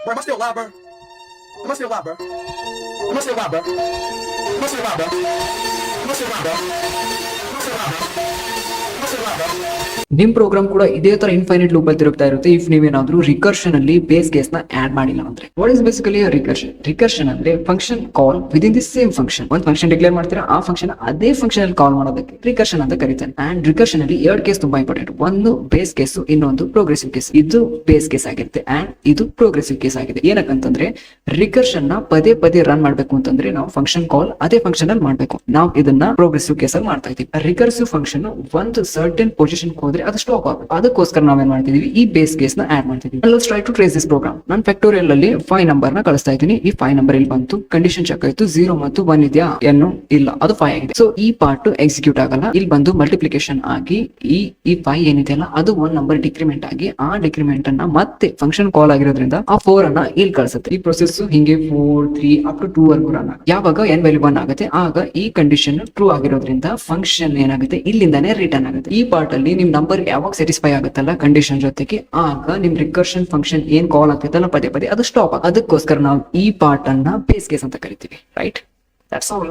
Bro, am I still live, bro? Am I still live, bro? Am I still live, bro? Am I still live, bro? Am I still live, bro? Am I still live, bro? Am I still live, bro? ನಿಮ್ program ಕೂಡ ಇದೇ ತರ infinite loop ಅಲ್ಲಿ ತಿರುಗ್ತಾ ಇರುತ್ತೆ if ನೀವೇನಾದ್ರೂ recursion ಅಲ್ಲಿ base case ನ ಆಡ್ ಮಾಡಿಲ್ಲ ಅಂದ್ರೆ. What is basically recursion? Recursion ಅಂದ್ರೆ function call within the same function. ಒಂದು ಫಂಕ್ಷನ್ ಡಿಕ್ಲೇರ್ ಮಾಡ್ತೀರಾ, ಆ ಫಂಕ್ಷನ್ ಅದೇ ಫಂಕ್ಷನ್ ಅಲ್ಲಿ ಕಾಲ್ ಮಾಡೋದಕ್ಕೆ ರಿಕರ್ಷನ್ ಅಂತ ಕರೀತಾರೆ. ಅಂಡ್ ರಿಕರ್ಷನ್ ಅಲ್ಲಿ ಎರಡು ಕೇಸ್ ತುಂಬಾ ಇಂಪಾರ್ಟೆಂಟ್. ಒಂದು ಬೇಸ್ ಕೇಸ್, ಇನ್ನೊಂದು ಪ್ರೋಗ್ರೆಸಿವ್ ಕೇಸ್. ಇದು ಬೇಸ್ ಕೇಸ್ ಆಗಿರುತ್ತೆ ಅಂಡ್ ಇದು ಪ್ರೋಗ್ರೆಸಿವ್ ಕೇಸ್ ಆಗಿದೆ. ಏನಕ್ಕಂತಂದ್ರೆ ರಿಕರ್ಷನ್ ನ ಪದೇ ಪದೇ ರನ್ ಮಾಡ್ಬೇಕು ಅಂತಂದ್ರೆ ನಾವು ಫಂಕ್ಷನ್ ಕಾಲ್ ಅದೇ ಫಂಕ್ಷನ್ ಅಲ್ಲಿ ಮಾಡ್ಬೇಕು. ನಾವು ಇದನ್ನ ಪ್ರೋಗ್ರೆಸಿವ್ ಕೇಸ್ ಅಲ್ಲಿ ಮಾಡ್ತಾ ಇದೀವಿ. ರಿಕರ್ಸಿವ್ ಫಂಕ್ಷನ್ ಒಂದು ಸರ್ಟನ್ ಪೊಸಿಷನ್ ಹೋದ್ರೆ ಅದು ಸ್ಟಾಪ್ ಆಗುತ್ತೆ. ಅದಕ್ಕೋಸ್ಕರ ನಾವೇನ್ ಮಾಡ್ತಿದೀವಿ, ಈ ಬೇಸ್ ಕೇಸ್ ನ ಆಡ್ ಮಾಡ್ತಿದೀವಿ. Let's try to trace this program. ನಾನು ಫ್ಯಾಕ್ಟೋರಿಯಲ್ ಅಲ್ಲಿ 5 ನಂಬರ್ ನ ಕಳಿಸ್ತಾ ಇದ್ದೀನಿ. ಈ 5 ನಂಬರ್ ಇಲ್ಲಿ ಬಂತು, ಕಂಡೀಷನ್ ಚೆಕ್ ಆಯ್ತು, 0 ಮತ್ತು 1 ಇದೆಯಾ, ಏನು ಇಲ್ಲ, ಅದು 5 ಆಗಿದೆ. ಸೊ ಈ ಪಾರ್ಟ್ ಎಕ್ಸಿಕ್ಯೂಟ್ ಆಗಲ್ಲ. ಇಲ್ಲಿ ಬಂದು ಮಲ್ಟಿಪ್ಲಿಕೇಶನ್ ಆಗಿ ಈ 5 ಏನಿದೆಯಲ್ಲ ಅದು 1 ನಂಬರ್ ಡಿಕ್ರಿಮೆಂಟ್ ಆಗಿ ಆ ಡಿಕ್ರಿಮೆಂಟ್ ಅನ್ನ ಮತ್ತೆ ಫಂಕ್ಷನ್ ಕಾಲ್ ಆಗಿರೋದ್ರಿಂದ ಆ 4 ಅನ್ನ ಇಲ್ಲಿ ಕಳಿಸುತ್ತೆ. ಈ ಪ್ರೊಸೆಸ್ ಹಿಂಗೆ 4 3 ಅಪ್ ಟು 2 ವರೆಗೂ ರನ್ ಆಗುತ್ತೆ. ಯಾವಾಗ n ವ್ಯಾಲ್ಯೂ 1 ಆಗುತ್ತೆ ಆಗ ಈ ಕಂಡೀಷನ್ ಟ್ರೂ ಆಗಿರೋದ್ರಿಂದ ಫಂಕ್ಷನ್ ಏನಾಗುತ್ತೆ ಇಲ್ಲಿಂದಾನೇ ರಿಟರ್ನ್ ಆಗುತ್ತೆ. ಈ ಪಾರ್ಟ್ ಅಲ್ಲಿ ನಿಮ್ ನಂಬರ್ ಯಾವಾಗ ಸ್ಯಾಟಿಸ್ಫೈ ಆಗುತ್ತಲ್ಲ ಕಂಡೀಷನ್ ಜೊತೆಗೆ, ಆಗ ನಿಮ್ ರಿಕರ್ಷನ್ ಫಂಕ್ಷನ್ ಏನ್ ಕಾಲ್ ಆಗ್ತೈತಲ್ಲ ಪದೇ ಪದೇ ಅದು ಸ್ಟಾಪ್ ಆಗುತ್ತೆ. ಅದಕ್ಕೋಸ್ಕರ ನಾವು ಈ ಪಾರ್ಟ್ ಅನ್ನ ಬೇಸ್ ಕೇಸ್ ಅಂತ ಕರಿತೀವಿ. Right, that's all.